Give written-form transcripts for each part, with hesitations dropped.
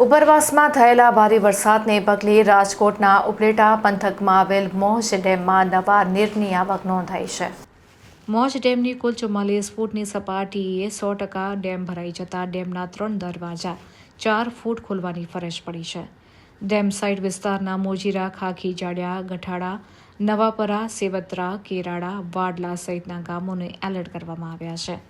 ઉપરવાસમાં થયેલા ભારે વરસાદને પગલે રાજકોટના ઉપલેટા પંથકમાં આવેલ મોજ ડેમમાં નવા નીરની આવક નોંધાઈ છે। મોજ ડેમની કુલ 44 ફૂટની સપાટીએ 100% ડેમ ભરાઈ જતા ડેમના 3 દરવાજા 4 ફૂટ ખોલવાની ફરજ પડી છે। ડેમ સાઇડ વિસ્તારના મોજીરા, ખાખી, જાડિયા, ગઠાડા, નવાપરા, સેવત્રા, કેરાડા, વાડલા સહિતના ગામોને એલર્ટ કરવામાં આવ્યા છે।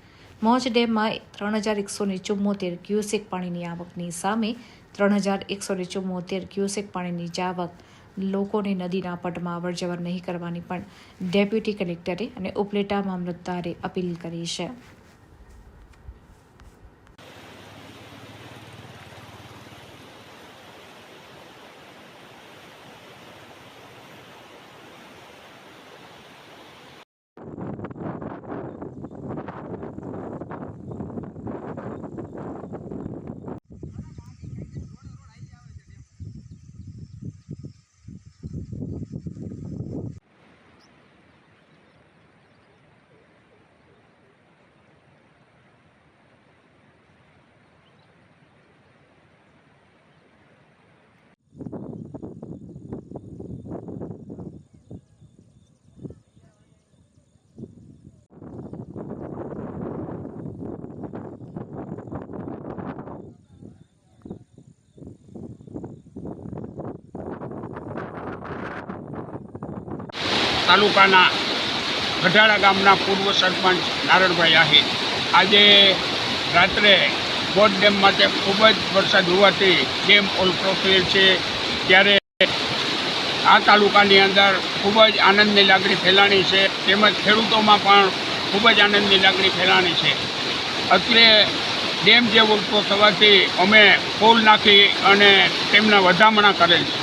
મોજ ડેમમાં 3174 ક્યુસેક પાણીની આવકની સામે 3174 ક્યુસેક પાણીની જાવક લોકોને નદીના પટમાં અવરજવર નહીં કરવાની પણ ડેપ્યુટી કલેક્ટરે અને ઉપલેટા મામલતદારે અપીલ કરી છે। તાલુકાના ગઢાડા ગામના પૂર્વ સરપંચ નારણભાઈ આહિર આજે રાત્રે મોજ ડેમ માટે ખૂબ જ વરસાદ હોવાથી ડેમ ઓવરફ્લો થયેલ છે, ત્યારે આ તાલુકાની અંદર ખૂબ જ આનંદની લાગણી ફેલાણી છે, તેમજ ખેડૂતોમાં પણ ખૂબ જ આનંદની લાગણી ફેલાણી છે। એટલે ડેમ જે ઓવરફ્લો થવાથી અમે પુલ નાખી અને તેમના વધામણા કરેલ છે।